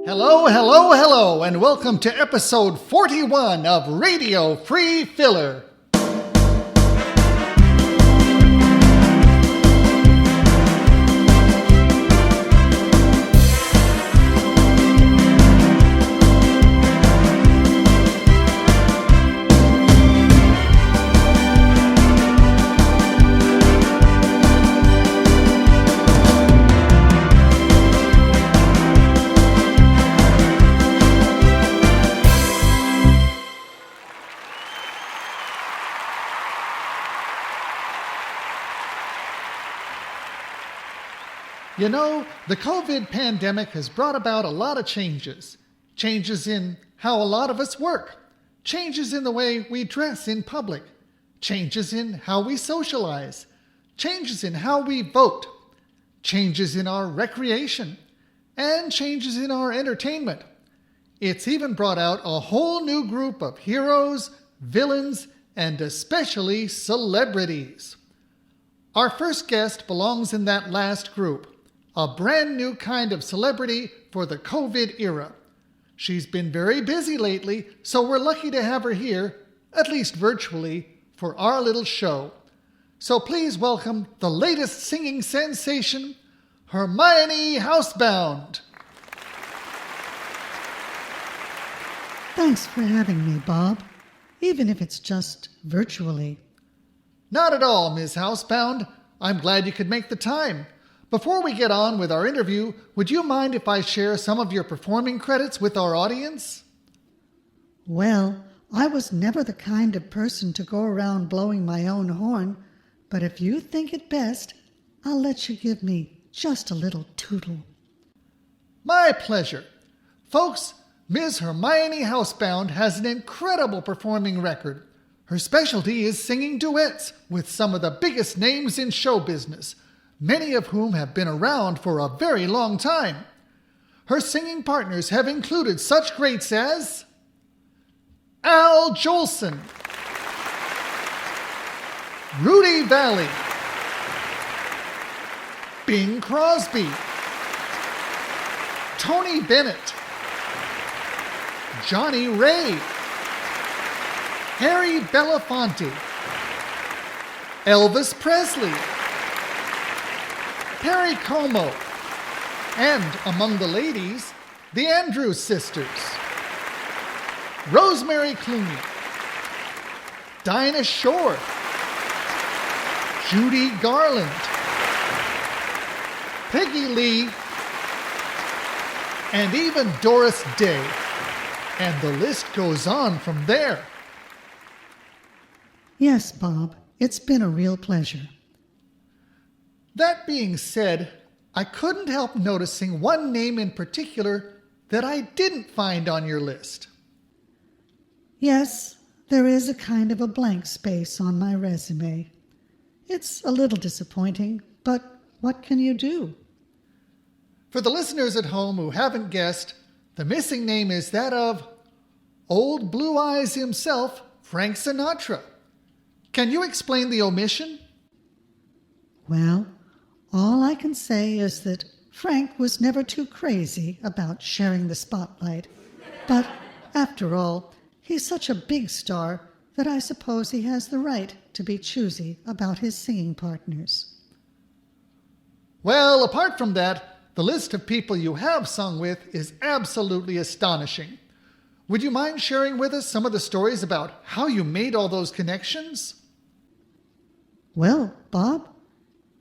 Hello, hello, hello, and welcome to episode 41 of Radio Free Filler. You know, the COVID pandemic has brought about a lot of changes. Changes in how a lot of us work. Changes in the way we dress in public. Changes in how we socialize. Changes in how we vote. Changes in our recreation. And changes in our entertainment. It's even brought out a whole new group of heroes, villains, and especially celebrities. Our first guest belongs in that last group. A brand new kind of celebrity for the COVID era. She's been very busy lately, so we're lucky to have her here, at least virtually, for our little show. So please welcome the latest singing sensation, Hermione Housebound. Thanks for having me, Bob, even if it's just virtually. Not at all, Ms. Housebound. I'm glad you could make the time. Before we get on with our interview, would you mind if I share some of your performing credits with our audience? Well, I was never the kind of person to go around blowing my own horn, but if you think it best, I'll let you give me just a little tootle. My pleasure. Folks, Ms. Hermione Housebound has an incredible performing record. Her specialty is singing duets with some of the biggest names in show business, many of whom have been around for a very long time. Her singing partners have included such greats as Al Jolson, Rudy Valley, Bing Crosby, Tony Bennett, Johnny Ray, Harry Belafonte, Elvis Presley, Perry Como, and among the ladies, the Andrews Sisters, Rosemary Clooney, Dinah Shore, Judy Garland, Peggy Lee, and even Doris Day. And the list goes on from there. Yes, Bob, it's been a real pleasure. That being said, I couldn't help noticing one name in particular that I didn't find on your list. Yes, there is a kind of a blank space on my resume. It's a little disappointing, but what can you do? For the listeners at home who haven't guessed, the missing name is that of Old Blue Eyes himself, Frank Sinatra. Can you explain the omission? Well, all I can say is that Frank was never too crazy about sharing the spotlight. But after all, he's such a big star that I suppose he has the right to be choosy about his singing partners. Well, apart from that, the list of people you have sung with is absolutely astonishing. Would you mind sharing with us some of the stories about how you made all those connections? Well, Bob,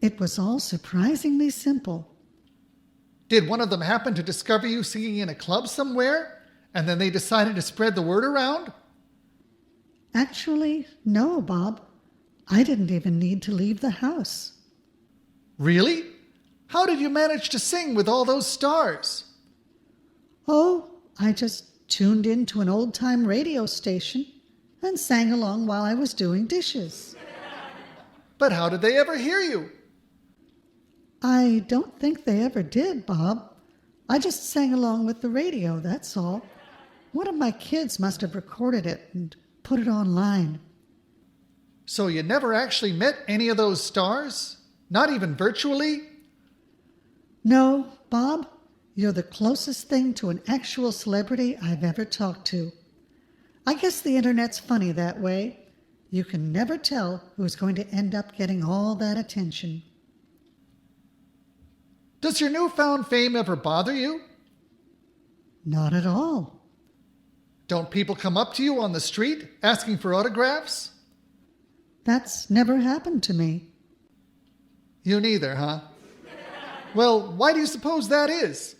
it was all surprisingly simple. Did one of them happen to discover you singing in a club somewhere, and then they decided to spread the word around? Actually, no, Bob. I didn't even need to leave the house. Really? How did you manage to sing with all those stars? Oh, I just tuned into an old-time radio station and sang along while I was doing dishes. But how did they ever hear you? I don't think they ever did, Bob. I just sang along with the radio, that's all. One of my kids must have recorded it and put it online. So you never actually met any of those stars? Not even virtually? No, Bob, You're the closest thing to an actual celebrity I've ever talked to. I guess the internet's funny that way. You can never tell who's going to end up getting all that attention. Does your newfound fame ever bother you? Not at all. Don't people come up to you on the street asking for autographs? That's never happened to me. You neither, huh? Well, why do you suppose that is?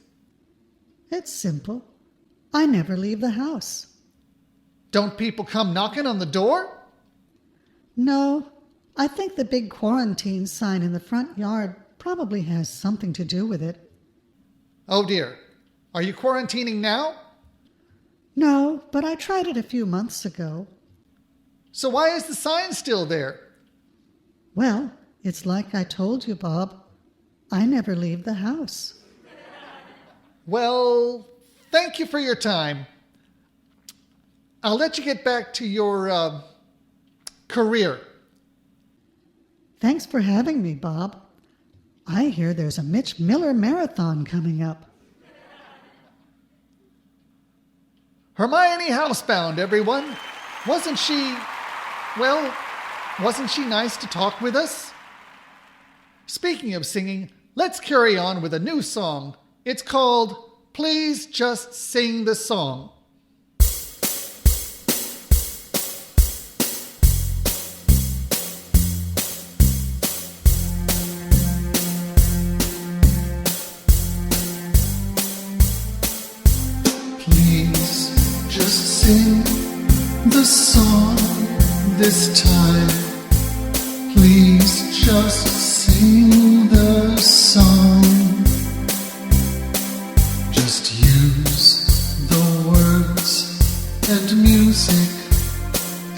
It's simple. I never leave the house. Don't people come knocking on the door? No, I think the big quarantine sign in the front yard probably has something to do with it. Oh dear. Are you quarantining now? No, but I tried it a few months ago. So why is the sign still there? Well, it's like I told you, Bob. I never leave the house. Well, thank you for your time. I'll let you get back to your career. Thanks for having me, Bob. I hear there's a Mitch Miller marathon coming up. Hermione Housebound, everyone. Wasn't she nice to talk with us? Speaking of singing, let's carry on with a new song. It's called Please Just Sing the Song. Please just sing the song this time. Please just sing the song. Just use the words and music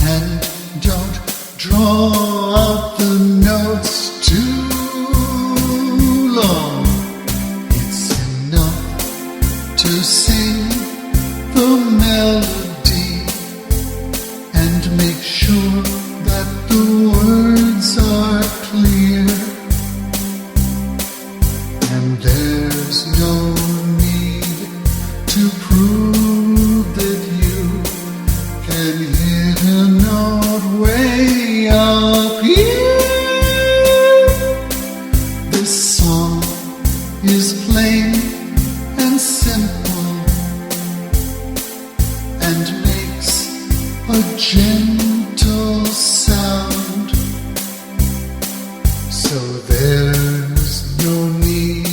and don't draw out the notes too long. It's enough to sing the melody and make sure that the words are clear. And there's no need to prove that you can hit a note way up here. This song is plain and simple and makes a gentle sound. So there's no need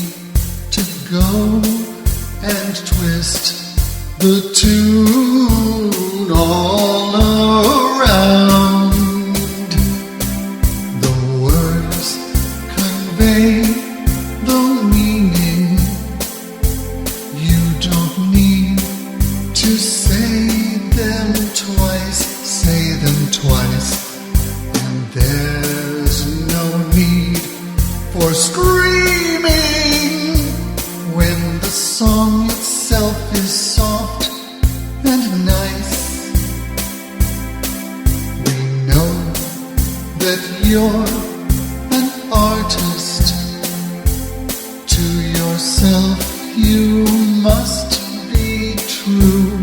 to go and twist the tune all around. The words convey the meaning. You don't need to say them twice, say them twice. And there's no need for screaming when the song itself is soft and nice. We know that you're an artist. To yourself you must be true.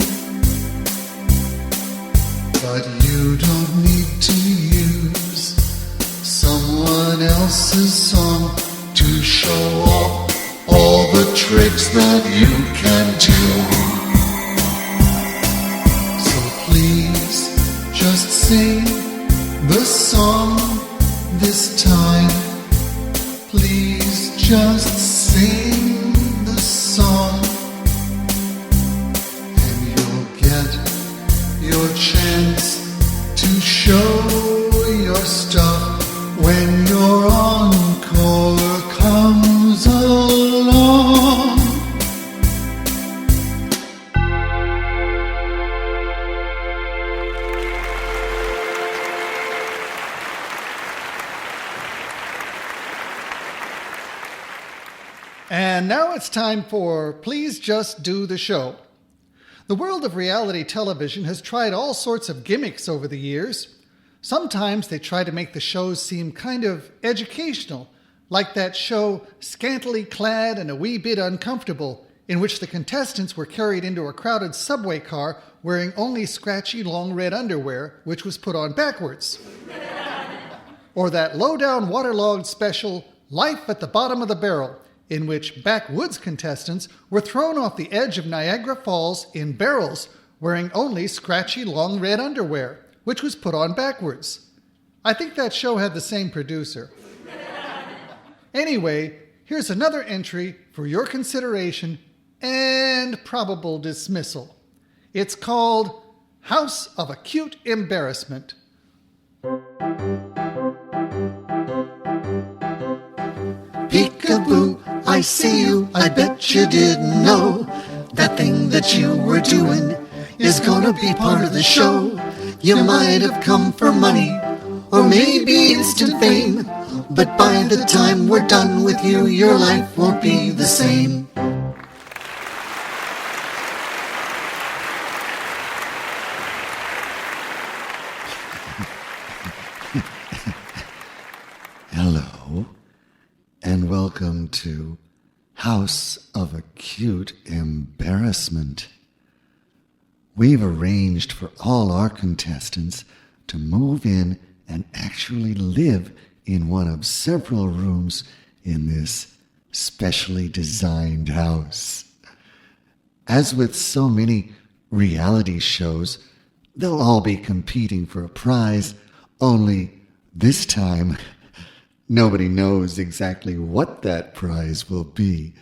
But you don't need to use someone else's song to show off all the tricks that you can do. So please just sing the song this time. Please just sing the song, and you'll get your chance to show your stuff when your encore comes along. And now it's time for Please Just Do the Show. The world of reality television has tried all sorts of gimmicks over the years. Sometimes they try to make the shows seem kind of educational, like that show Scantily Clad and a Wee Bit Uncomfortable. in which the contestants were carried into a crowded subway car wearing only scratchy long red underwear, which was put on backwards. Or that low-down waterlogged special, Life at the Bottom of the Barrel, in which backwoods contestants were thrown off the edge of Niagara Falls in barrels wearing only scratchy long red underwear, which was put on backwards. I think that show had the same producer. Anyway, here's another entry for your consideration and probable dismissal. It's called House of Acute Embarrassment. Peekaboo, I see you, I bet you didn't know. That thing that you were doing is gonna be part of the show. You might have come for money, or maybe instant fame, but by the time we're done with you, your life won't be the same. Hello, and welcome to House of Acute Embarrassment. We've arranged for all our contestants to move in and actually live in one of several rooms in this specially designed house. As with so many reality shows, they'll all be competing for a prize, only this time nobody knows exactly what that prize will be,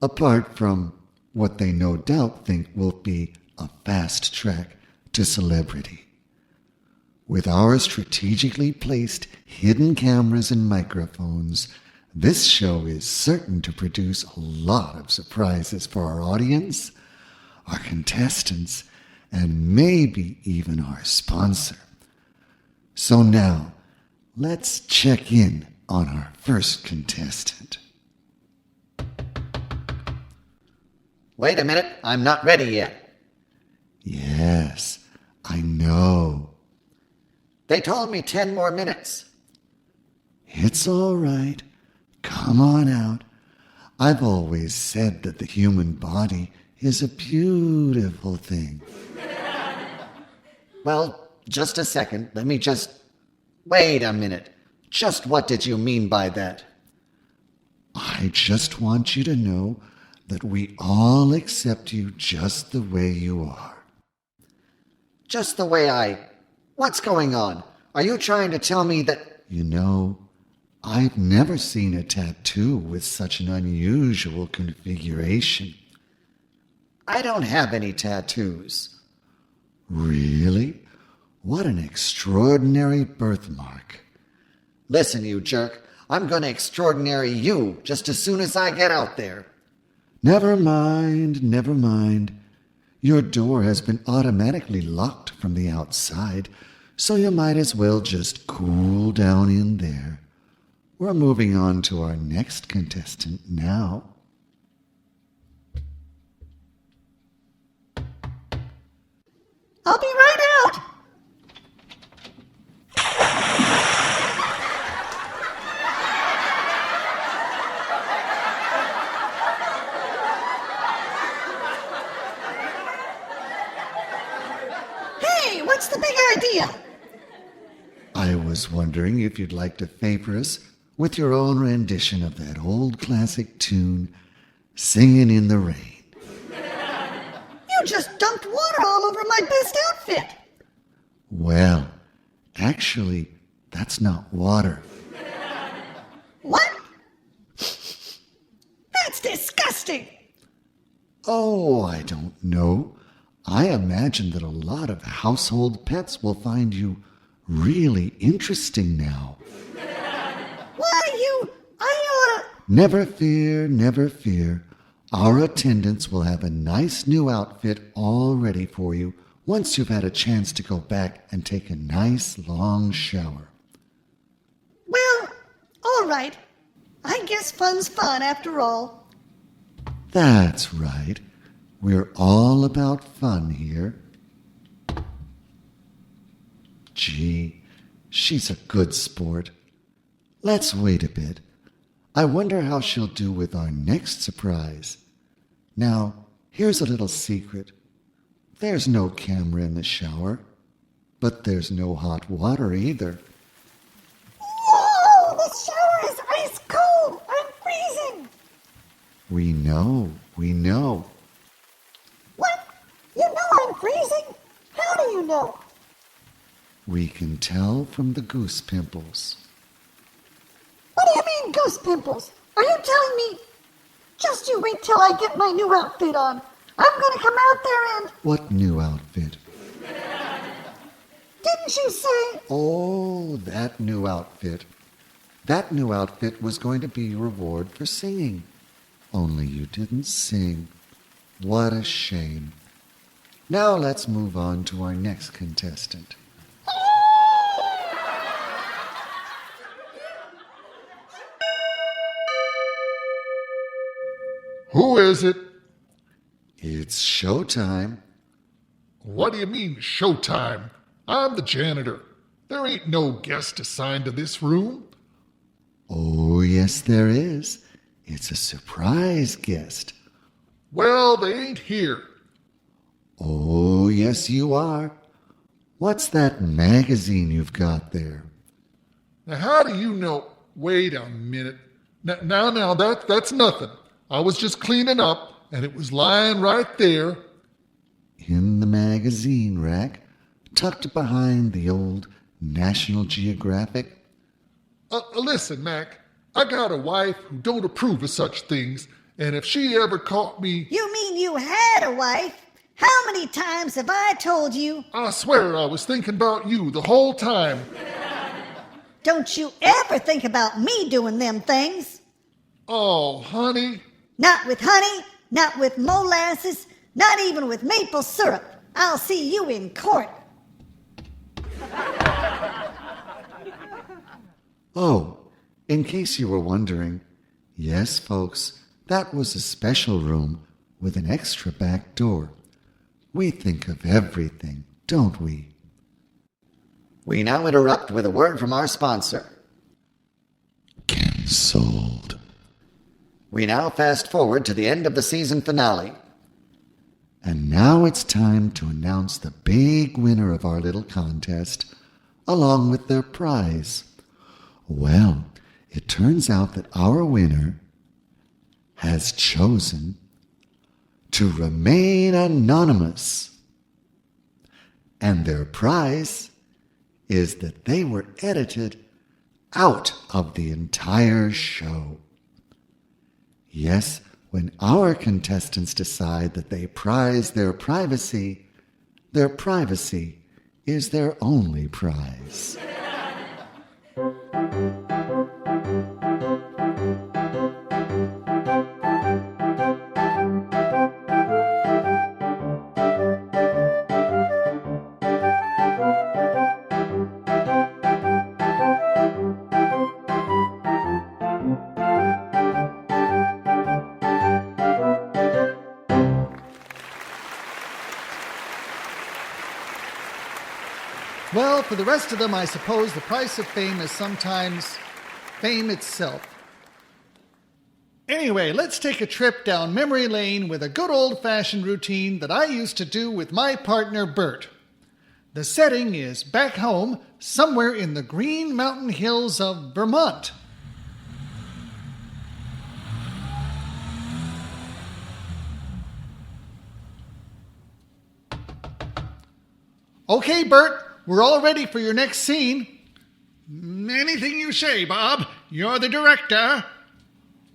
apart from what they no doubt think will be a fast track to celebrity. With our strategically placed hidden cameras and microphones, this show is certain to produce a lot of surprises for our audience, our contestants, and maybe even our sponsor. So now, let's check in on our first contestant. Wait a minute, I'm not ready yet. Yes, I know. They told me 10 more minutes. It's all right. Come on out. I've always said that the human body is a beautiful thing. Well, just a second. Let me just... Wait a minute. Just what did you mean by that? I just want you to know that we all accept you just the way you are. Just the way I... What's going on? Are you trying to tell me that... You know, I've never seen a tattoo with such an unusual configuration. I don't have any tattoos. Really? What an extraordinary birthmark. Listen, you jerk. I'm going to extraordinary you just as soon as I get out there. Never mind, never mind. Your door has been automatically locked from the outside, so you might as well just cool down in there. We're moving on to our next contestant now. I'll be right out. Hey, what's the big idea? I was wondering if you'd like to favor us with your own rendition of that old classic tune, Singin' in the Rain. You just dumped water all over my best outfit. Well, actually, that's not water. What? That's disgusting. Oh, I don't know. I imagine that a lot of household pets will find you really interesting now. I oughta... Never fear, never fear. Our attendants will have a nice new outfit all ready for you once you've had a chance to go back and take a nice long shower. Well, all right. I guess fun's fun after all. That's right. We're all about fun here. Gee, she's a good sport. Let's wait a bit. I wonder how she'll do with our next surprise. Now, here's a little secret. There's no camera in the shower, but there's no hot water either. Whoa, the shower is ice cold. I'm freezing. We know. What? You know I'm freezing? How do you know? We can tell from the goose pimples. What do you mean, goose pimples? Are you telling me? Just you wait till I get my new outfit on. I'm going to come out there and... What new outfit? Didn't you say... Oh, that new outfit. That new outfit was going to be your reward for singing. Only you didn't sing. What a shame. Now let's move on to our next contestant. Who is it? It's showtime. What do you mean, showtime? I'm the janitor. There ain't no guest assigned to this room. Oh, yes, there is. It's a surprise guest. Well, they ain't here. Oh, yes, you are. What's that magazine you've got there? Now, how do you know? Wait a minute. Now, that's nothing. I was just cleaning up, and it was lying right there. In the magazine rack, tucked behind the old National Geographic. Listen, Mac, I got a wife who don't approve of such things, and if she ever caught me... You mean you had a wife? How many times have I told you? I swear I was thinking about you the whole time. Don't you ever think about me doing them things. Oh, honey. Not with honey, not with molasses, not even with maple syrup. I'll see you in court. Oh, in case you were wondering, yes, folks, that was a special room with an extra back door. We think of everything, don't we? We now interrupt with a word from our sponsor. Cancelled. We now fast forward to the end of the season finale. And now it's time to announce the big winner of our little contest, along with their prize. Well, it turns out that our winner has chosen to remain anonymous. And their prize is that they were edited out of the entire show. Yes, when our contestants decide that they prize their privacy is their only prize. Well, for the rest of them, I suppose the price of fame is sometimes fame itself. Anyway, let's take a trip down memory lane with a good old-fashioned routine that I used to do with my partner, Bert. The setting is back home, somewhere in the Green Mountain Hills of Vermont. Okay, Bert, we're all ready for your next scene. Anything you say, Bob. You're the director.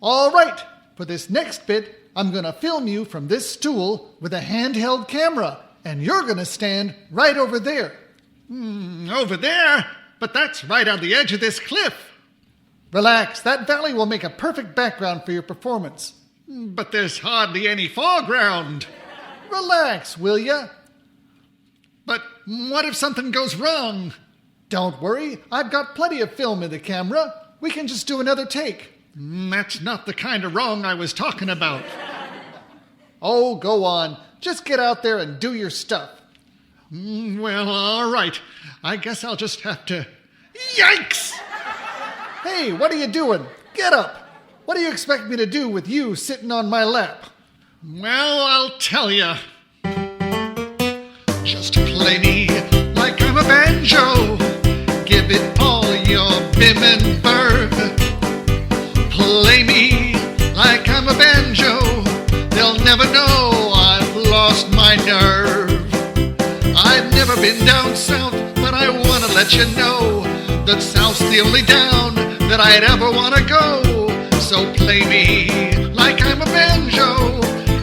All right, for this next bit, I'm going to film you from this stool with a handheld camera, and you're going to stand right over there. Over there? But that's right on the edge of this cliff. Relax, that valley will make a perfect background for your performance. But there's hardly any foreground. Relax, will ya? But what if something goes wrong? Don't worry, I've got plenty of film in the camera. We can just do another take. That's not the kind of wrong I was talking about. Oh, go on. Just get out there and do your stuff. Well, all right. I guess I'll just have to... Yikes! Hey, what are you doing? Get up! What do you expect me to do with you sitting on my lap? Well, I'll tell ya. Just play me like I'm a banjo. Give it all your bim and verve. Play me like I'm a banjo. They'll never know I've lost my nerve. I've never been down south, but I want to let you know that south's the only down that I'd ever want to go. So play me like I'm a banjo,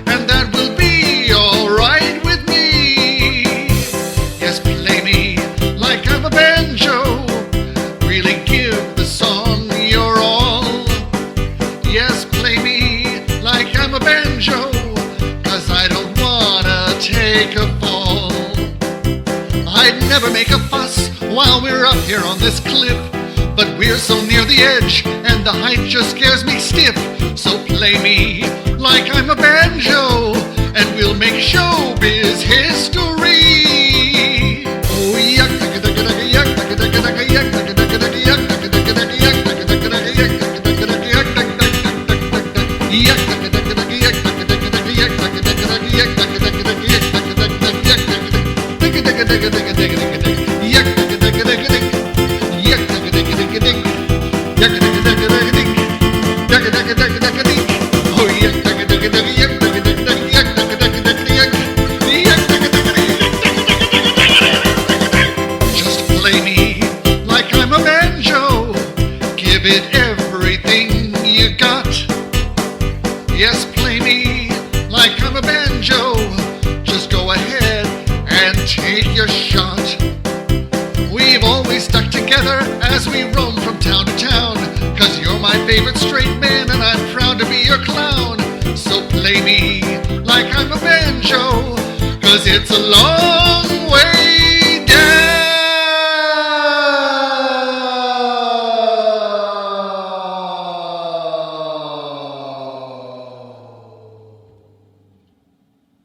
and that will be alright with me. Yes, play me like I'm a banjo. Really give the song your all. Yes, play me like I'm a banjo, 'cause I don't wanna take a fall. I'd never make a fuss while we're up here on this cliff, but we're so near the edge and the height just scares me stiff. So play me like I'm a banjo, and we'll make showbiz history. Oh, yuck, yuck, yuck, yuck, yuck, yuck, yuck, yuck, yuck, yuck, just play me like I'm a banjo. Give it everything you got. Yes, play me like I'm a banjo. Just go ahead and take your shot. We've always stuck together as we roam from town to town, 'cause you're my favorite straight man and I'm proud to be your clown. So play me like I'm a banjo, 'cause it's a long way down.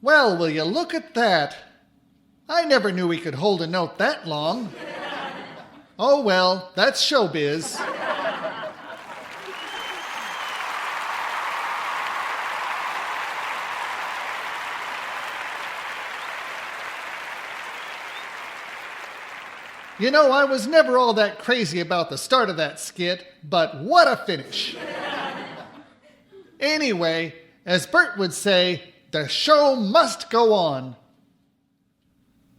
Well, will you look at that? I never knew we could hold a note that long. Oh well, that's showbiz. You know, I was never all that crazy about the start of that skit, but what a finish. Anyway, as Bert would say, the show must go on.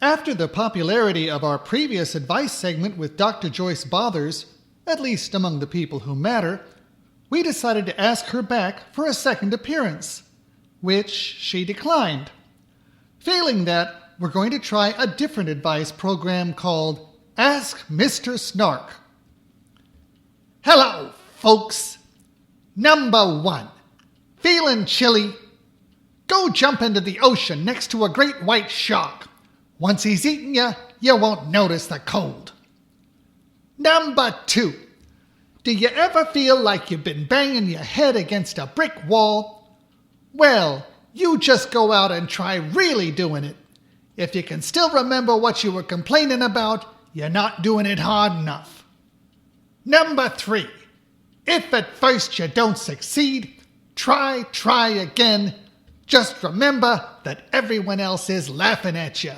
After the popularity of our previous advice segment with Dr. Joyce Bothers, at least among the people who matter, we decided to ask her back for a second appearance, which she declined, feeling that we're going to try a different advice program called Ask Mr. Snark. Hello, folks. Number 1. Feeling chilly? Go jump into the ocean next to a great white shark. Once he's eaten you, you won't notice the cold. Number 2. Do you ever feel like you've been banging your head against a brick wall? Well, you just go out and try really doing it. If you can still remember what you were complaining about, you're not doing it hard enough. Number 3. If at first you don't succeed, try again. Just remember that everyone else is laughing at you.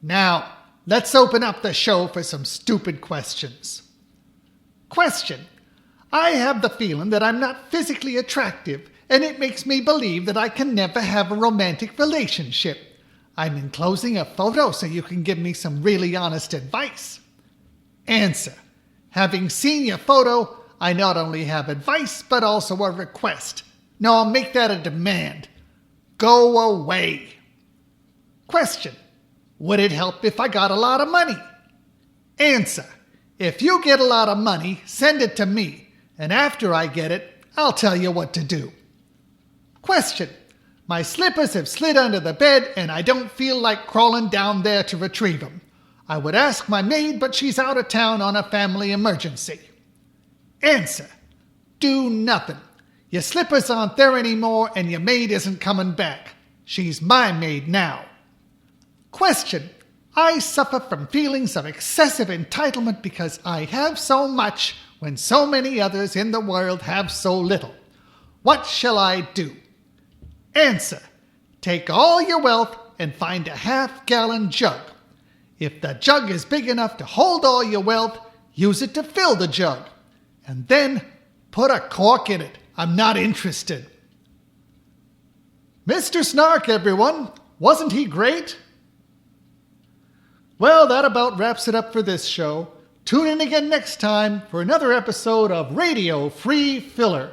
Now, let's open up the show for some stupid questions. Question. I have the feeling that I'm not physically attractive, and it makes me believe that I can never have a romantic relationship. I'm enclosing a photo so you can give me some really honest advice. Answer. Having seen your photo, I not only have advice, but also a request. No, I'll make that a demand. Go away. Question. Would it help if I got a lot of money? Answer. If you get a lot of money, send it to me, and after I get it, I'll tell you what to do. Question. My slippers have slid under the bed, and I don't feel like crawling down there to retrieve them. I would ask my maid, but she's out of town on a family emergency. Answer. Do nothing. Your slippers aren't there anymore, and your maid isn't coming back. She's my maid now. Question. I suffer from feelings of excessive entitlement because I have so much when so many others in the world have so little. What shall I do? Answer. Take all your wealth and find a half-gallon jug. If the jug is big enough to hold all your wealth, use it to fill the jug. And then put a cork in it. I'm not interested. Mr. Snark, everyone. Wasn't he great? Well, that about wraps it up for this show. Tune in again next time for another episode of Radio Free Filler.